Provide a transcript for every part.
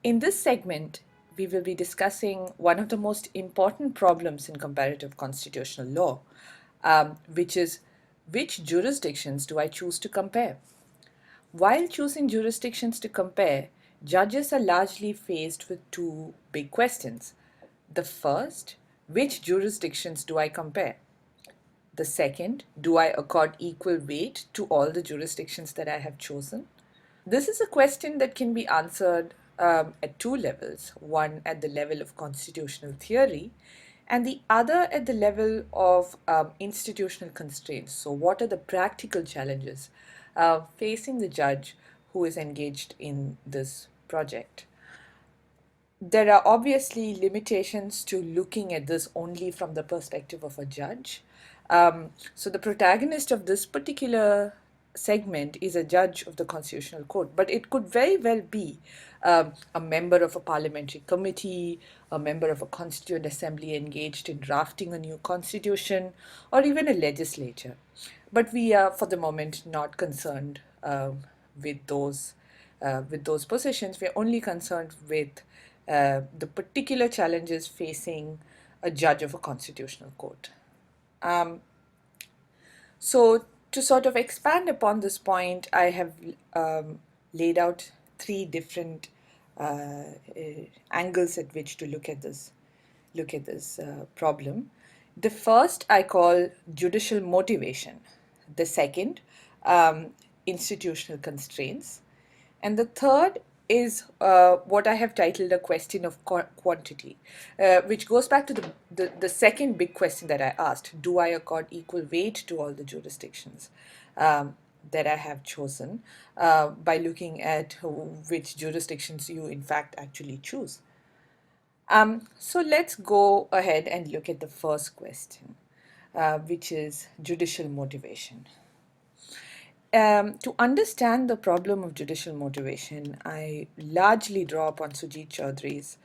In this segment, we will be discussing one of the most important problems in comparative constitutional law, which is which jurisdictions do I choose to compare? While choosing jurisdictions to compare, judges are largely faced with two big questions. The first, which jurisdictions do I compare? The second, do I accord equal weight to all the jurisdictions that I have chosen? This is a question that can be answered at two levels, one at the level of constitutional theory and the other at the level of institutional constraints. So, what are the practical challenges facing the judge who is engaged in this project? There are obviously limitations to looking at this only from the perspective of a judge. So the protagonist of this particular segment is a judge of the Constitutional Court, but it could very well be a member of a parliamentary committee, a member of a constituent assembly engaged in drafting a new constitution, or even a legislature. But we are, for the moment, not concerned with those with those positions. We're only concerned with the particular challenges facing a judge of a constitutional court. Um, so, to sort of expand upon this point, I have laid out three different angles at which to look at this problem. The first I call judicial motivation. The second, institutional constraints. And the third is what I have titled a question of quantity, which goes back to the second big question that I asked. Do I accord equal weight to all the jurisdictions that I have chosen by looking at which jurisdictions you in fact actually choose? So let's go ahead and look at the first question, which is judicial motivation. To understand the problem of judicial motivation, I largely draw upon Sujit Chaudhry's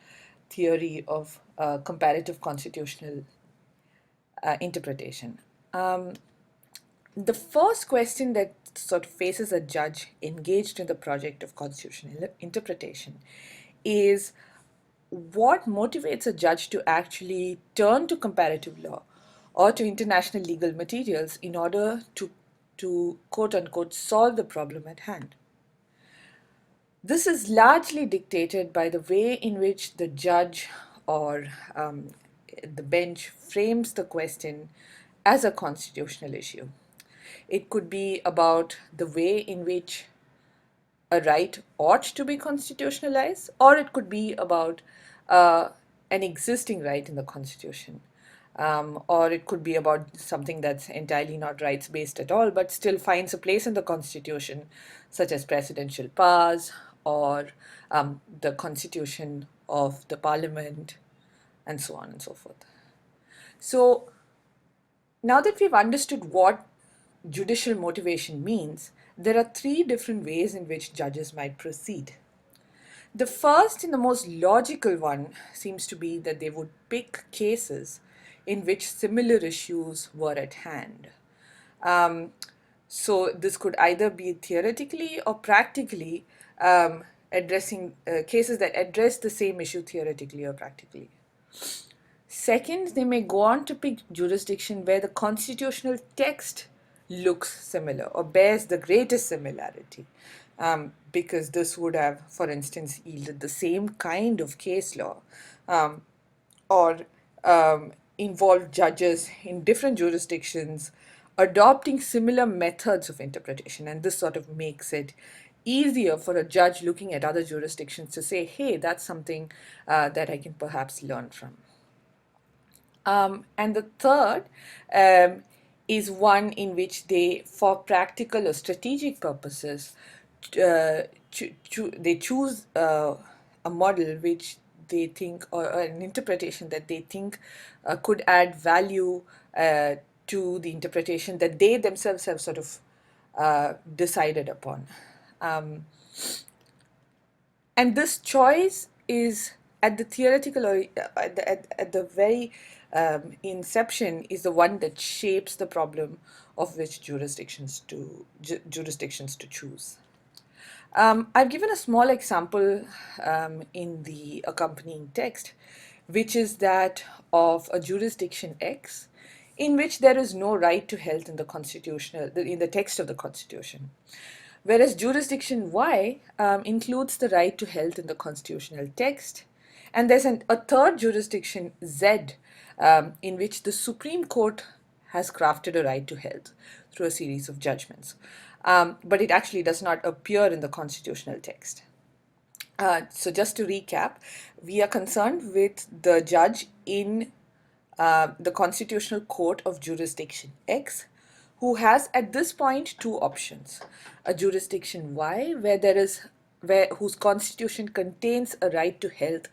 theory of comparative constitutional interpretation. The first question that sort of faces a judge engaged in the project of constitutional interpretation is what motivates a judge to actually turn to comparative law or to international legal materials in order to quote unquote solve the problem at hand. This is largely dictated by the way in which the judge or the bench frames the question as a constitutional issue. It could be about the way in which a right ought to be constitutionalized, or it could be about an existing right in the Constitution. Or it could be about something that's entirely not rights based at all, but still finds a place in the Constitution, such as presidential powers or the Constitution of the Parliament, and so on and so forth. So, now that we've understood what judicial motivation means, there are three different ways in which judges might proceed. The first and the most logical one seems to be that they would pick cases in which similar issues were at hand. Um, so this could either be theoretically or practically addressing cases that address the same issue theoretically or practically. Second, they may go on to pick jurisdiction where the constitutional text looks similar or bears the greatest similarity, because this would have, for instance, yielded the same kind of case law um, or involved judges in different jurisdictions adopting similar methods of interpretation. And this sort of makes it easier for a judge looking at other jurisdictions to say, hey, that's something that I can perhaps learn from. And the third is one in which they, for practical or strategic purposes, they choose a model which they think, or an interpretation that they think could add value to the interpretation that they themselves have sort of decided upon. And this choice is at the theoretical or at the very inception is the one that shapes the problem of which jurisdictions to choose. I've given a small example in the accompanying text, which is that of a jurisdiction X, in which there is no right to health in the text of the Constitution, whereas jurisdiction Y includes the right to health in the constitutional text, and there's a third jurisdiction Z, in which the Supreme Court has crafted a right to health through a series of judgments. But it actually does not appear in the constitutional text. So just to recap, we are concerned with the judge in the Constitutional Court of Jurisdiction X, who has at this point two options: a jurisdiction Y, whose constitution contains a right to health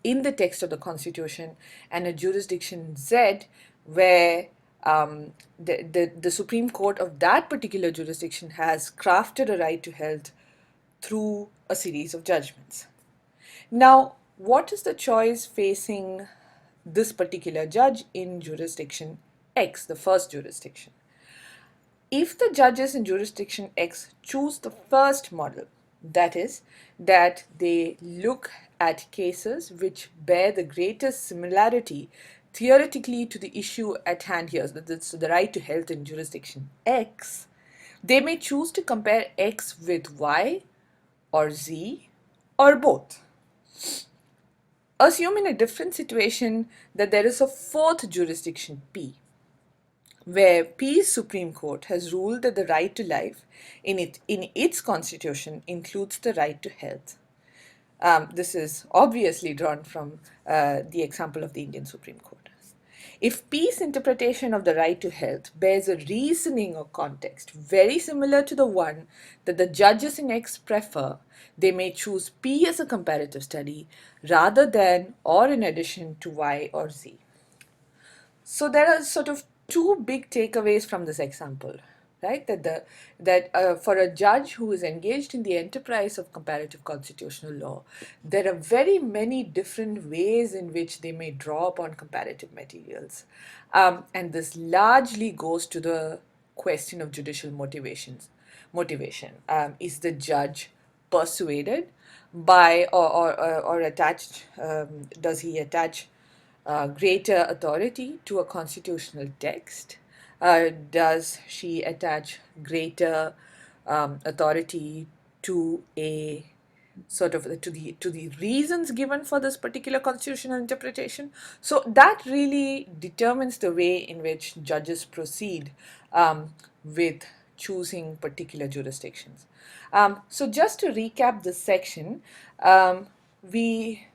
in the text of the Constitution, and a jurisdiction Z, where the Supreme Court of that particular jurisdiction has crafted a right to health through a series of judgments. Now, what is the choice facing this particular judge in jurisdiction X, the first jurisdiction? If the judges in jurisdiction X choose the first model, that is, that they look at cases which bear the greatest similarity theoretically to the issue at hand here, so the right to health in jurisdiction X, they may choose to compare X with Y or Z or both. Assume in a different situation that there is a fourth jurisdiction P, where P's Supreme Court has ruled that the right to life in its constitution includes the right to health. This is obviously drawn from the example of the Indian Supreme Court. If P's interpretation of the right to health bears a reasoning or context very similar to the one that the judges in X prefer, they may choose P as a comparative study rather than or in addition to Y or Z. So there are sort of two big takeaways from this example, right? That for a judge who is engaged in the enterprise of comparative constitutional law, there are very many different ways in which they may draw upon comparative materials, and this largely goes to the question of judicial motivation. Is the judge persuaded by or attached? Does he attach greater authority to a constitutional text? Does she attach greater authority to a sort of to the reasons given for this particular constitutional interpretation? So that really determines the way in which judges proceed with choosing particular jurisdictions. So just to recap this section, we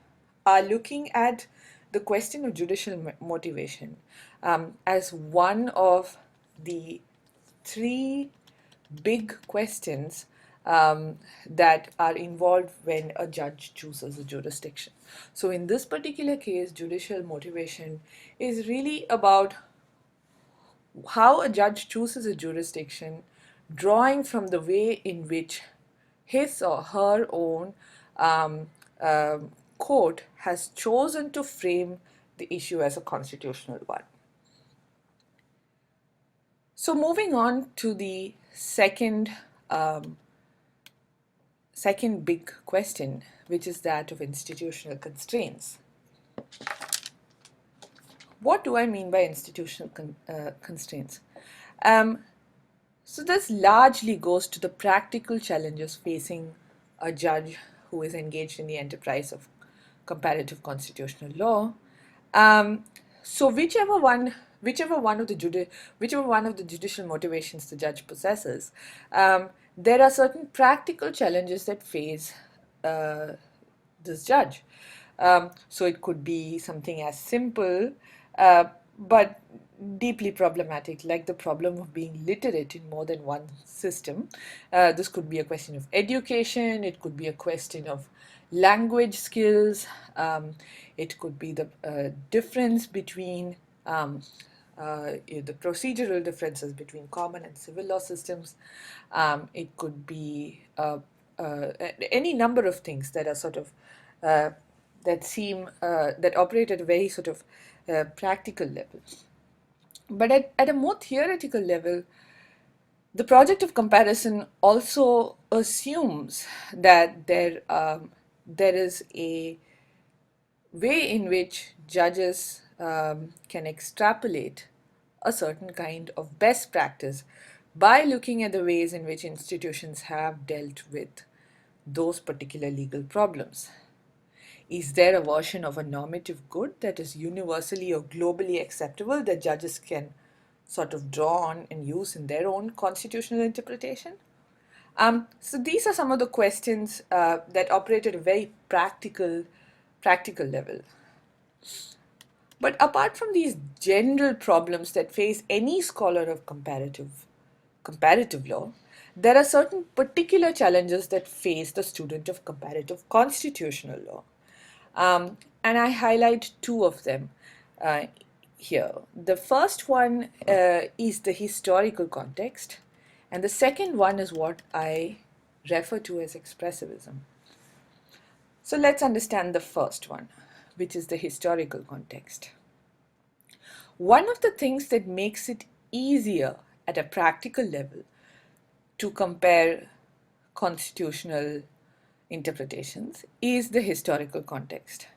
are looking at the question of judicial motivation as one of the three big questions that are involved when a judge chooses a jurisdiction. So in this particular case, judicial motivation is really about how a judge chooses a jurisdiction, drawing from the way in which his or her own um, court has chosen to frame the issue as a constitutional one. So moving on to the second big question, which is that of institutional constraints. What do I mean by institutional constraints? So this largely goes to the practical challenges facing a judge who is engaged in the enterprise of comparative constitutional law. So whichever one of the judicial motivations the judge possesses, there are certain practical challenges that face this judge. So it could be something as simple, but deeply problematic, like the problem of being literate in more than one system. This could be a question of education, it could be a question of language skills, it could be the difference between the procedural differences between common and civil law systems. It could be any number of things that are sort of that operate at a very sort of practical level. But at a more theoretical level, The project of comparison also assumes that there is a way in which judges can extrapolate a certain kind of best practice by looking at the ways in which institutions have dealt with those particular legal problems. Is there a version of a normative good that is universally or globally acceptable that judges can sort of draw on and use in their own constitutional interpretation? So these are some of the questions that operate at a very practical level. But apart from these general problems that face any scholar of comparative law, there are certain particular challenges that face the student of comparative constitutional law. And I highlight two of them uh, here. The first one is the historical context, and the second one is what I refer to as expressivism. So let's understand the first one, which is the historical context. One of the things that makes it easier at a practical level to compare constitutional interpretations is the historical context.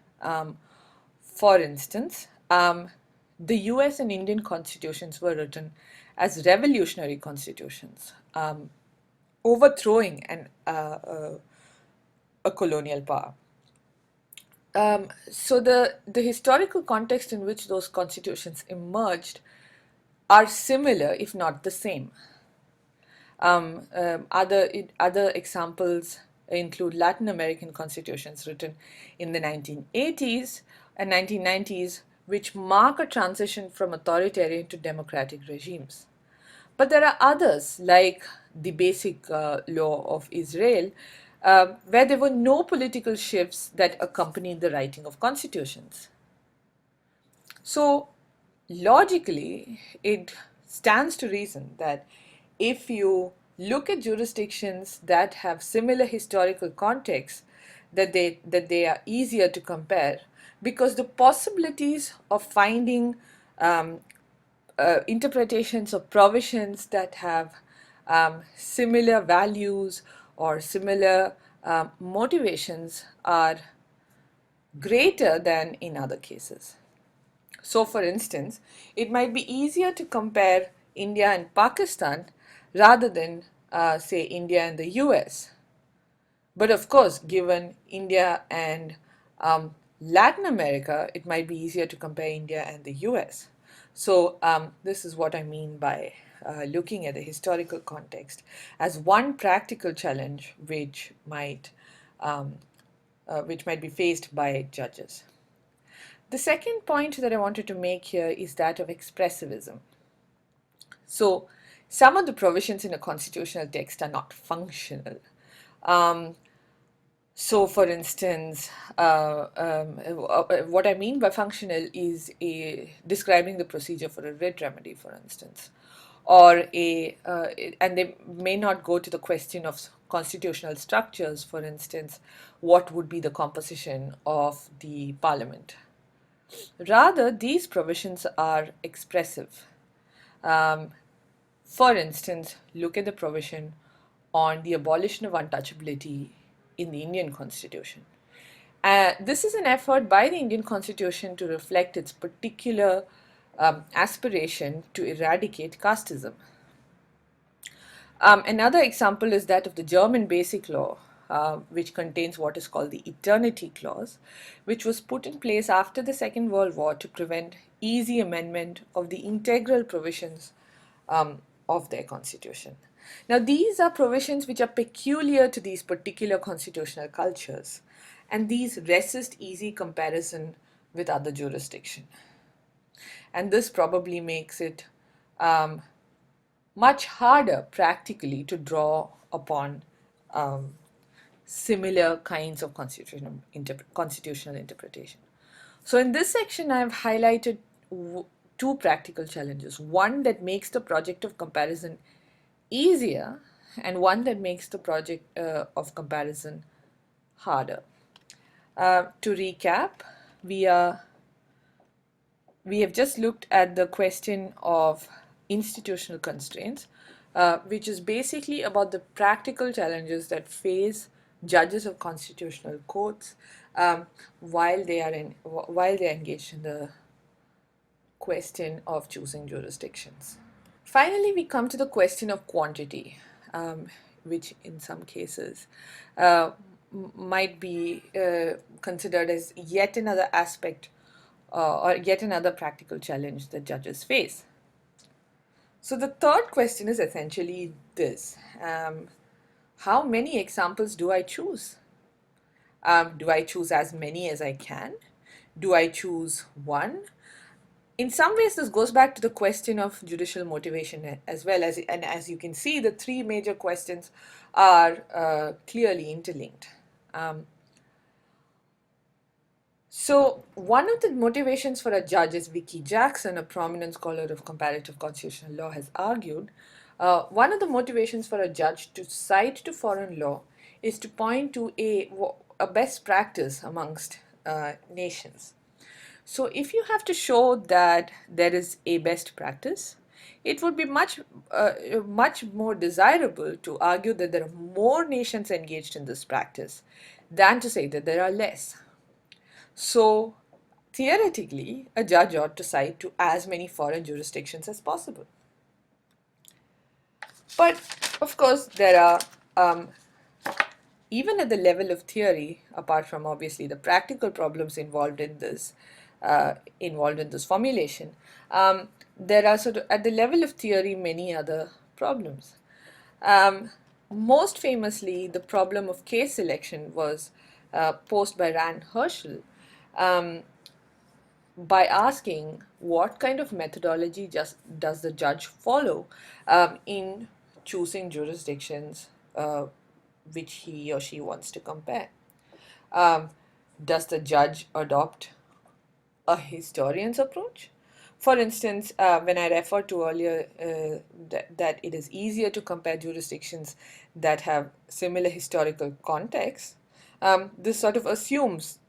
For instance, the US and Indian constitutions were written as revolutionary constitutions, overthrowing a colonial power. So the historical context in which those constitutions emerged are similar, if not the same. Other examples include Latin American constitutions written in the 1980s and 1990s, which mark a transition from authoritarian to democratic regimes. But there are others, like the Basic Law of Israel, where there were no political shifts that accompanied the writing of constitutions. So, logically, it stands to reason that if you look at jurisdictions that have similar historical contexts, that they are easier to compare because the possibilities of finding interpretations of provisions that have similar values or similar motivations are greater than in other cases. So, for instance, it might be easier to compare India and Pakistan rather than, say, India and the US. But of course, given India and Latin America, it might be easier to compare India and the US. So, this is what I mean by looking at the historical context as one practical challenge which might be faced by judges. The second point that I wanted to make here is that of expressivism. So, some of the provisions in a constitutional text are not functional. So, for instance, what I mean by functional is describing the procedure for a writ remedy, for instance, and they may not go to the question of constitutional structures, for instance, what would be the composition of the parliament. Rather, these provisions are expressive. Um, for instance, look at the provision on the abolition of untouchability in the Indian Constitution. This is an effort by the Indian Constitution to reflect its particular aspiration to eradicate casteism. Another example is that of the German Basic Law, which contains what is called the Eternity Clause, which was put in place after the Second World War to prevent easy amendment of the integral provisions of their constitution. Now, these are provisions which are peculiar to these particular constitutional cultures, and these resist easy comparison with other jurisdiction. And this probably makes it much harder practically to draw upon similar kinds of constitutional interpretation. So in this section, I have highlighted two practical challenges. One that makes the project of comparison easier and one that makes the project of comparison harder. To recap, we have just looked at the question of institutional constraints, which is basically about the practical challenges that face judges of constitutional courts while they are engaged in the question of choosing jurisdictions. Finally, we come to the question of quantity, which in some cases might be considered as yet another aspect or yet another practical challenge that judges face. So the third question is essentially this: how many examples do I choose? Do I choose as many as I can? Do I choose one? In some ways, this goes back to the question of judicial motivation as well as, and as you can see, the three major questions are clearly interlinked. So one of the motivations for a judge, as Vicky Jackson, a prominent scholar of comparative constitutional law, has argued, one of the motivations for a judge to cite to foreign law is to point to a best practice amongst nations. So if you have to show that there is a best practice, it would be much more desirable to argue that there are more nations engaged in this practice than to say that there are less. So theoretically, a judge ought to cite to as many foreign jurisdictions as possible. But of course, there are even at the level of theory, apart from obviously the practical problems involved in this formulation, there are sort of at the level of theory many other problems. Most famously, the problem of case selection was posed by Rand Herschel by asking what kind of methodology does the judge follow in choosing jurisdictions which he or she wants to compare. Does the judge adopt a historian's approach? For instance, when I referred to earlier that it is easier to compare jurisdictions that have similar historical contexts, this sort of assumes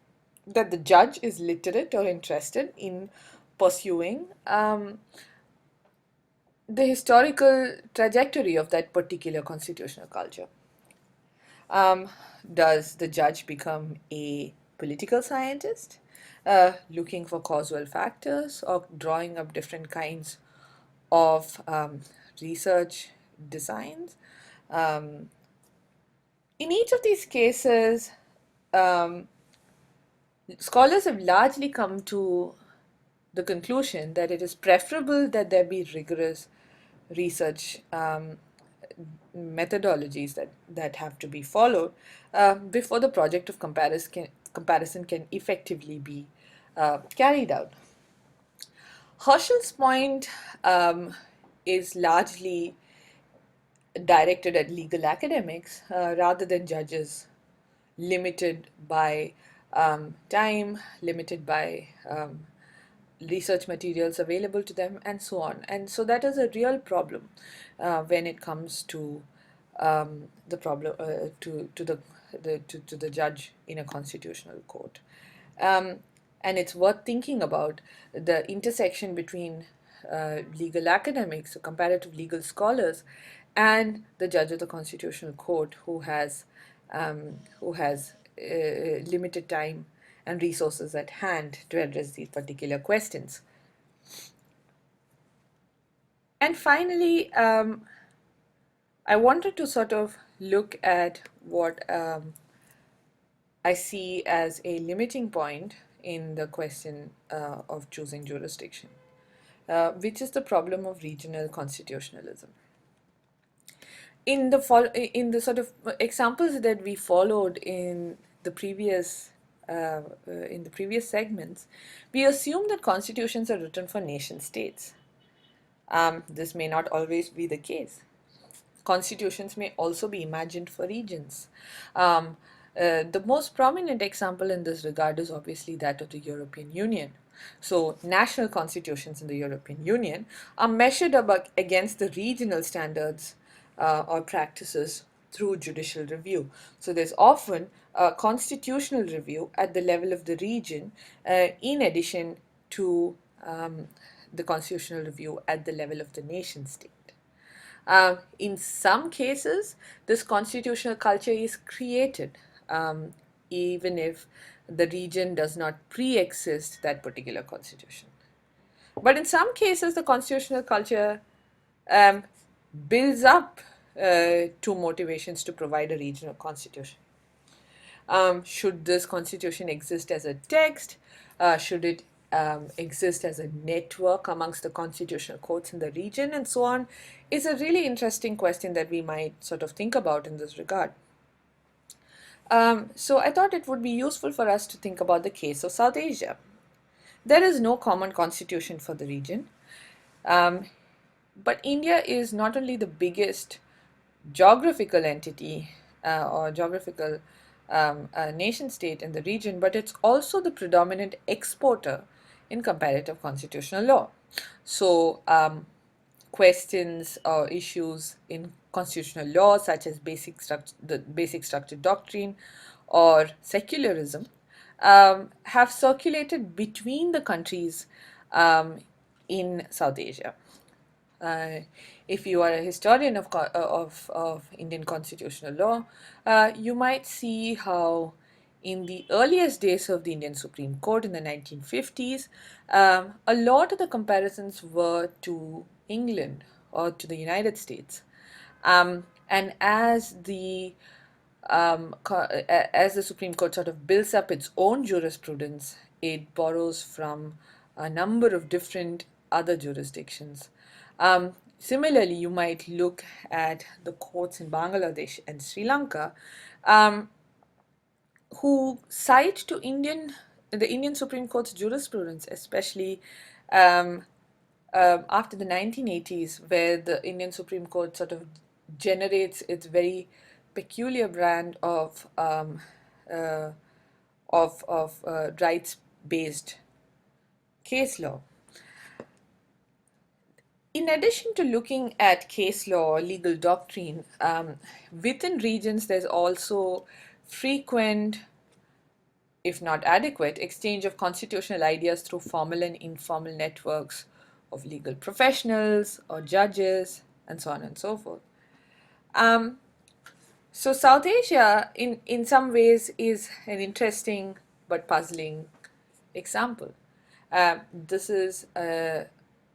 that the judge is literate or interested in pursuing the historical trajectory of that particular constitutional culture. Does the judge become a political scientist, looking for causal factors or drawing up different kinds of research designs? In each of these cases, scholars have largely come to the conclusion that it is preferable that there be rigorous research methodologies that have to be followed before the project of comparison can effectively be carried out. Herschel's point is largely directed at legal academics rather than judges, limited by time, limited by research materials available to them, and so on. And so that is a real problem when it comes to the problem to the judge in a constitutional court. And it's worth thinking about the intersection between legal academics, so comparative legal scholars, and the judge of the constitutional court who has limited time and resources at hand to address these particular questions. And finally, I wanted to sort of look at what I see as a limiting point in the question of choosing jurisdiction, which is the problem of regional constitutionalism. In the sort of examples that we followed in the previous segments, we assume that constitutions are written for nation states. This may not always be the case. Constitutions may also be imagined for regions. The most prominent example in this regard is obviously that of the European Union. So, national constitutions in the European Union are measured against the regional standards or practices through judicial review. So, there's often a constitutional review at the level of the region in addition to the constitutional review at the level of the nation state. In some cases, this constitutional culture is created, even if the region does not pre-exist that particular constitution. But in some cases, the constitutional culture um, builds up to motivations to provide a regional constitution. Should this constitution exist as a text? Should it exist as a network amongst the constitutional courts in the region, and so on? Is a really interesting question that we might sort of think about in this regard. So I thought it would be useful for us to think about the case of South Asia. There is no common constitution for the region, but India is not only the biggest geographical entity or geographical nation state in the region, but it's also the predominant exporter in comparative constitutional law. So, questions or issues in constitutional law, such as the basic structure doctrine or secularism, have circulated between the countries in South Asia. Uh, if you are a historian of Indian constitutional law, you might see how in the earliest days of the Indian Supreme Court in the 1950s, a lot of the comparisons were to England or to the United States. And as the Supreme Court sort of builds up its own jurisprudence, it borrows from a number of different other jurisdictions. Similarly, you might look at the courts in Bangladesh and Sri Lanka, who cite to the Indian Supreme Court's jurisprudence, especially um, after the 1980s, where the Indian Supreme Court sort of generates its very peculiar brand uh, of rights-based case law. In addition to looking at case law or legal doctrine, within regions there's also frequent, if not adequate, exchange of constitutional ideas through formal and informal networks of legal professionals or judges, and so on and so forth. So South Asia, in some ways, is an interesting but puzzling example. This is a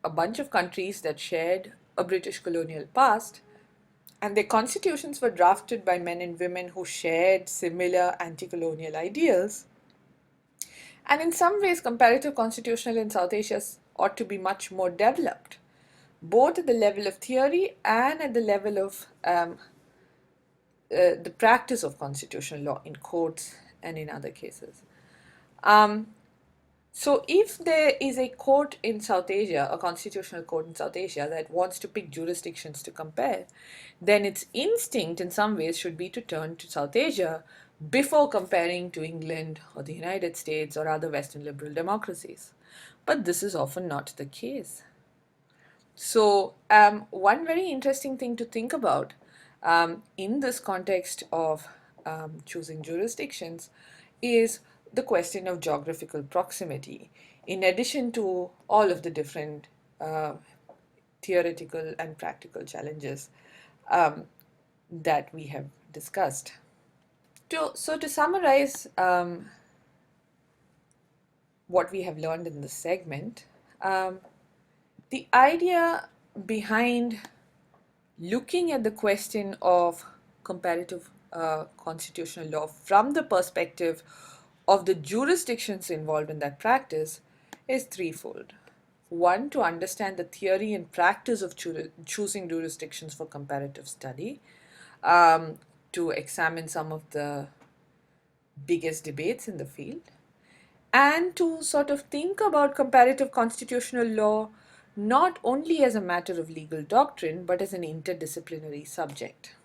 bunch of countries that shared a British colonial past, and their constitutions were drafted by men and women who shared similar anti-colonial ideals. And in some ways, comparative constitutional in South Asia ought to be much more developed, both at the level of theory and at the level of the practice of constitutional law in courts and in other cases. So if there is a court in South Asia, a constitutional court in South Asia that wants to pick jurisdictions to compare, then its instinct in some ways should be to turn to South Asia before comparing to England or the United States or other Western liberal democracies. But this is often not the case. So, one very interesting thing to think about in this context of choosing jurisdictions is the question of geographical proximity, in addition to all of the different theoretical and practical challenges that we have discussed. So, to summarize what we have learned in this segment, the idea behind looking at the question of comparative constitutional law from the perspective of the jurisdictions involved in that practice is threefold. One, to understand the theory and practice of choosing jurisdictions for comparative study, to examine some of the biggest debates in the field, and to sort of think about comparative constitutional law not only as a matter of legal doctrine but as an interdisciplinary subject.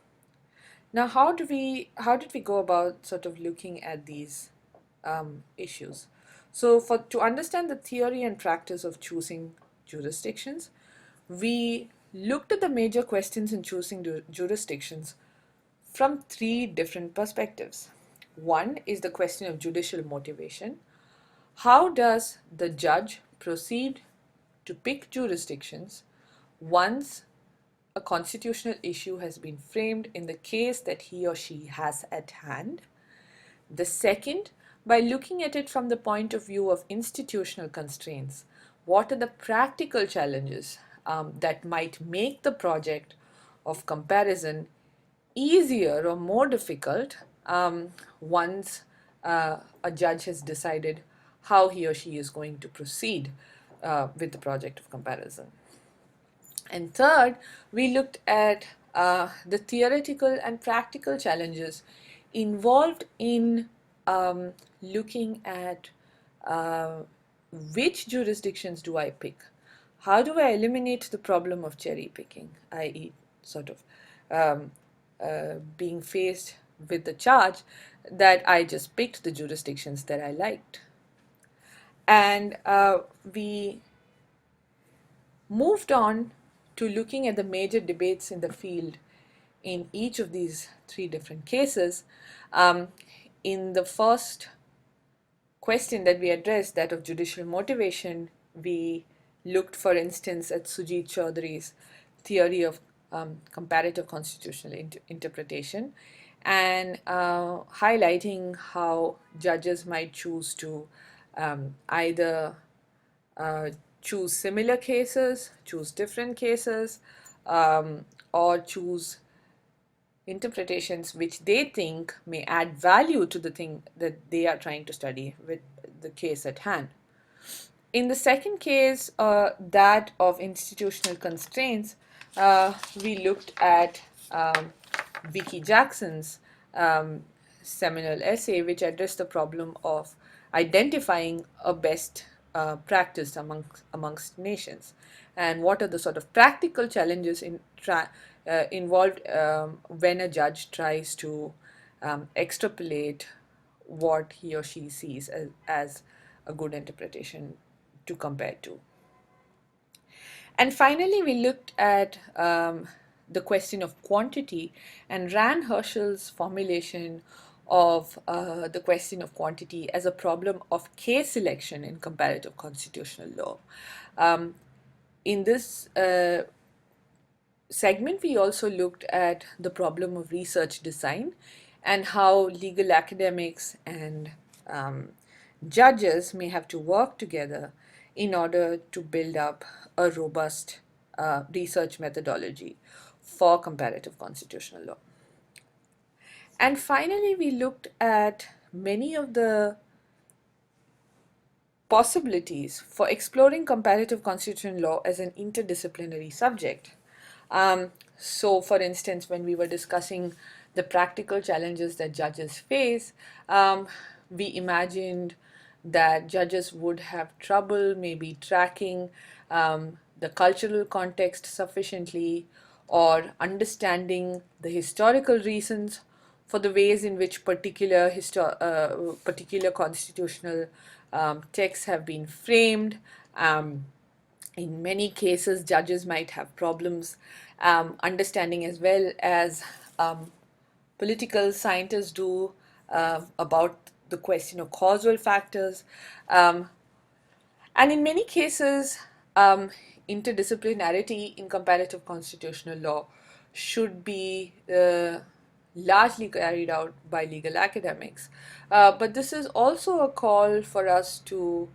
Now, how did we go about sort of looking at these issues? So, to understand the theory and practice of choosing jurisdictions, we looked at the major questions in choosing jurisdictions from three different perspectives. One is the question of judicial motivation. How does the judge proceed to pick jurisdictions once a constitutional issue has been framed in the case that he or she has at hand. The second, by looking at it from the point of view of institutional constraints. What are the practical challenges that might make the project of comparison easier or more difficult once a judge has decided how he or she is going to proceed with the project of comparison. And third, we looked at the theoretical and practical challenges involved in looking at uh, which jurisdictions do I pick? How do I eliminate the problem of cherry picking, i.e., sort of um, being faced with the charge that I just picked the jurisdictions that I liked? And we moved on to looking at the major debates in the field in each of these three different cases. In the first question that we addressed, that of judicial motivation, we looked, for instance, at Sujit Chaudhary's theory of comparative constitutional interpretation and highlighting how judges might choose to either uh, choose similar cases, choose different cases, or choose interpretations which they think may add value to the thing that they are trying to study with the case at hand. In the second case, that of institutional constraints, we looked at Vicky Jackson's um, seminal essay, which addressed the problem of identifying a best practice amongst nations, and what are the sort of practical challenges involved when a judge tries to extrapolate what he or she sees as a good interpretation to compare to. And finally, we looked at the question of quantity and Rand Herschel's formulation of the question of quantity as a problem of case selection in comparative constitutional law. In this segment, we also looked at the problem of research design and how legal academics and judges may have to work together in order to build up a robust research methodology for comparative constitutional law. And finally, we looked at many of the possibilities for exploring comparative constitutional law as an interdisciplinary subject. So, for instance, when we were discussing the practical challenges that judges face, we imagined that judges would have trouble maybe tracking the cultural context sufficiently or understanding the historical reasons for the ways in which particular constitutional texts have been framed. In many cases, judges might have problems understanding, as well as political scientists do, about the question of causal factors. And in many cases, interdisciplinarity in comparative constitutional law should be largely carried out by legal academics. But this is also a call for us to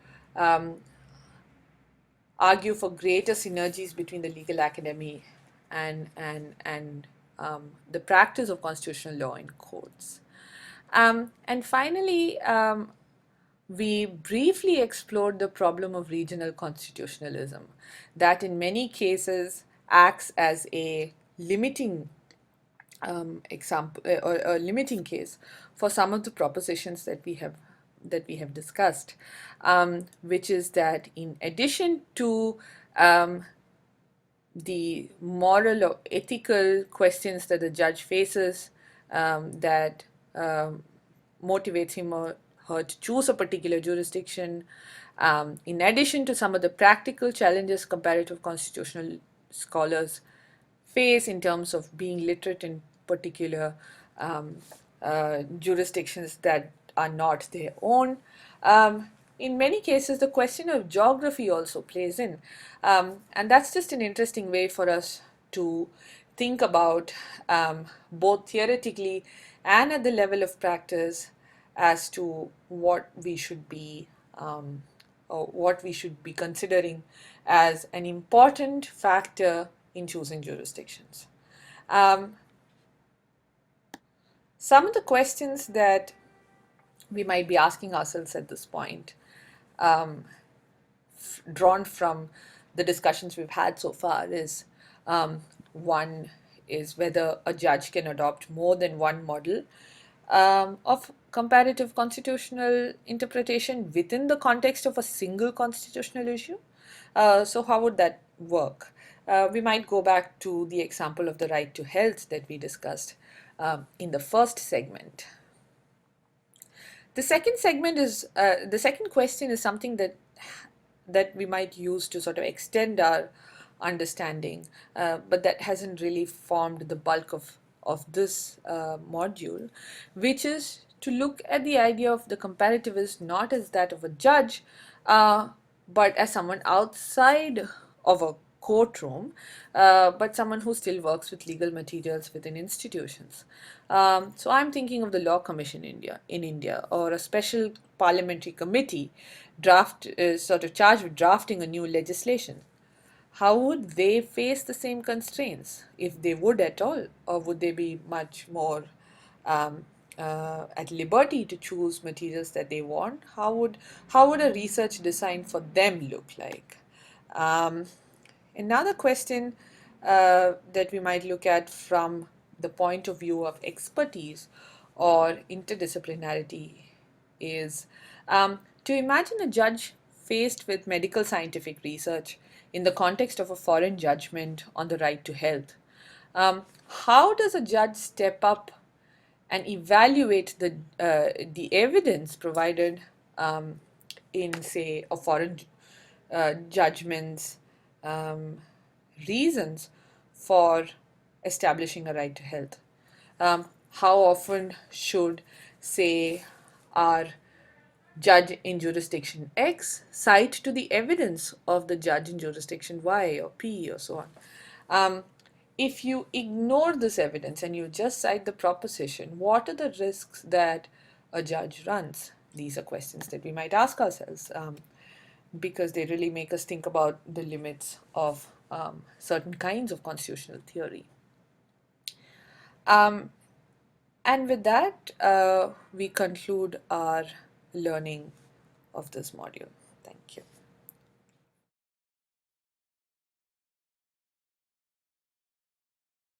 argue for greater synergies between the legal academy and the practice of constitutional law in courts. And finally, we briefly explored the problem of regional constitutionalism, that in many cases acts as a limiting example or a limiting case for some of the propositions that we have discussed, which is that in addition to the moral or ethical questions that the judge faces that motivates him or her to choose a particular jurisdiction, in addition to some of the practical challenges comparative constitutional scholars face in terms of being literate in particular jurisdictions that are not their own. In many cases, the question of geography also plays in. And that's just an interesting way for us to think about both theoretically and at the level of practice as to what we should be considering as an important factor in choosing jurisdictions. Um, some of the questions that we might be asking ourselves at this point, drawn from the discussions we've had so far, is one is whether a judge can adopt more than one model of comparative constitutional interpretation within the context of a single constitutional issue. So, how would that work? We might go back to the example of the right to health that we discussed in the first segment. The second question is something that we might use to sort of extend our understanding, but that hasn't really formed the bulk of this module, which is to look at the idea of the comparativist not as that of a judge, but as someone outside of a courtroom, but someone who still works with legal materials within institutions. So I'm thinking of the Law Commission in India, or a special parliamentary committee sort of charged with drafting a new legislation. How would they face the same constraints, if they would at all, or would they be much more um, at liberty to choose materials that they want? How would a research design for them look like? Um, Another question that we might look at from the point of view of expertise or interdisciplinarity is to imagine a judge faced with medical scientific research in the context of a foreign judgment on the right to health. How does a judge step up and evaluate the evidence provided in, say, a foreign judgment's um, reasons for establishing a right to health? How often should, say, our judge in jurisdiction X cite to the evidence of the judge in jurisdiction Y or P or so on? If you ignore this evidence and you just cite the proposition, what are the risks that a judge runs? These are questions that we might ask ourselves, because they really make us think about the limits of certain kinds of constitutional theory. And with that, we conclude our learning of this module. Thank you.